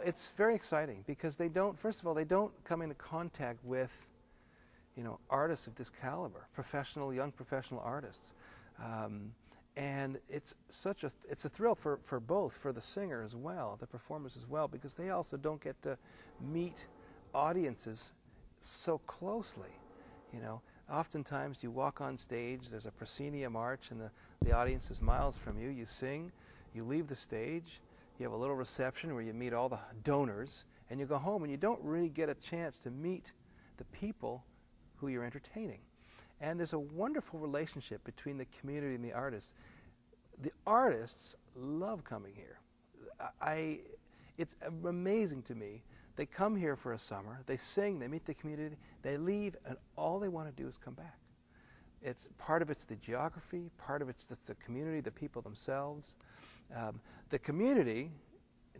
it's very exciting because they don't, first of all, they don't come into contact with, artists of this caliber, young professional artists. And it's a thrill for both, for the singer as well, the performers as well, because they also don't get to meet audiences so closely. Oftentimes you walk on stage, there's a proscenium arch, and the audience is miles from you. You sing, you leave the stage, you have a little reception where you meet all the donors, and you go home, and you don't really get a chance to meet the people who you're entertaining. And there's a wonderful relationship between the community and the artists. The artists love coming here. It's amazing to me. They come here for a summer, they sing, they meet the community, they leave, and all they want to do is come back. Part of it's the geography, part of it's the community, the people themselves. The community,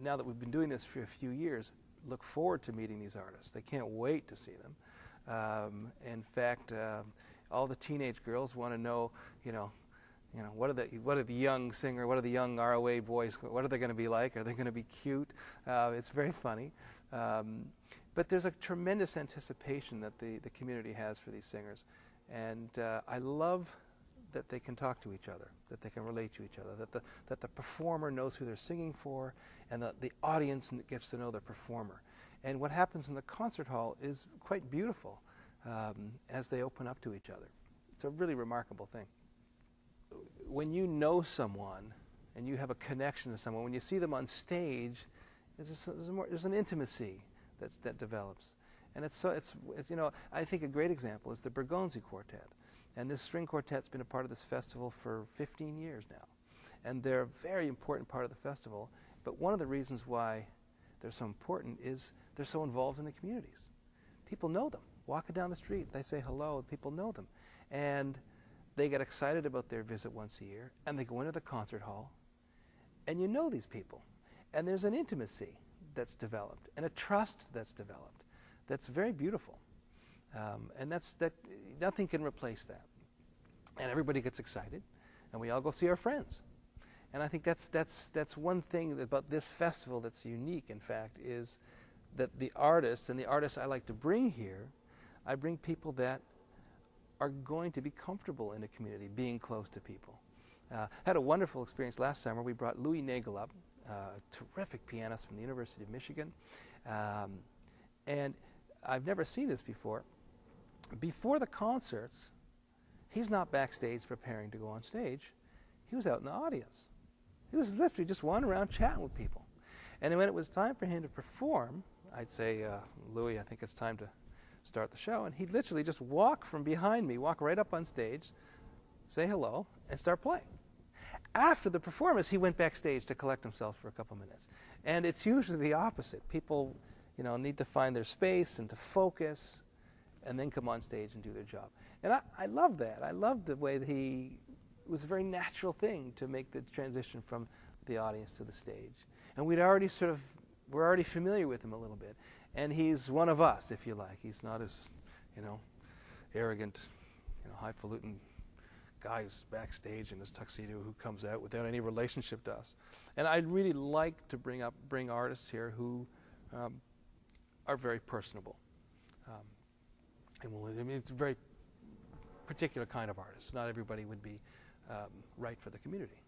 now that we've been doing this for a few years, look forward to meeting these artists. They can't wait to see them. In fact, all the teenage girls want to know, what are the young singer, what are the young ROA boys, what are they going to be like? Are they going to be cute? It's very funny. But there's a tremendous anticipation that the community has for these singers. And I love that they can talk to each other, that they can relate to each other, that the performer knows who they're singing for, and that the audience gets to know the performer. And what happens in the concert hall is quite beautiful as they open up to each other. It's a really remarkable thing. When you know someone and you have a connection to someone, when you see them on stage, there's an intimacy that develops. And I think a great example is the Bergonzi Quartet. And this string quartet's been a part of this festival for 15 years now. And they're a very important part of the festival. But one of the reasons why they're so important is they're so involved in the communities. People know them. Walking down the street, they say hello, and people know them. And they get excited about their visit once a year, and they go into the concert hall, and you know these people. And there's an intimacy that's developed, and a trust that's developed that's very beautiful. And nothing can replace that. And everybody gets excited, and we all go see our friends. And I think that's one thing about this festival that's unique, in fact, is that the artists, and the artists I like to bring here, I bring people that are going to be comfortable in a community, being close to people. Had a wonderful experience last summer. We brought Louis Nagel up, a terrific pianist from the University of Michigan. And I've never seen this before. Before the concerts, he's not backstage preparing to go on stage. He was out in the audience. He was literally just wandering around chatting with people. And when it was time for him to perform, I'd say, Louis, I think it's time to start the show. And he'd literally just walk from behind me, walk right up on stage, say hello, and start playing. After the performance, he went backstage to collect himself for a couple minutes. And it's usually the opposite. People, need to find their space and to focus, and then come on stage and do their job. And I love that. I love the way that it was a very natural thing to make the transition from the audience to the stage. And we're already familiar with him a little bit. And he's one of us, if you like. He's not as, arrogant, highfalutin guy who's backstage in his tuxedo who comes out without any relationship to us. And I'd really like to bring artists here who are very personable. It's a very particular kind of artist. Not everybody would be right for the community.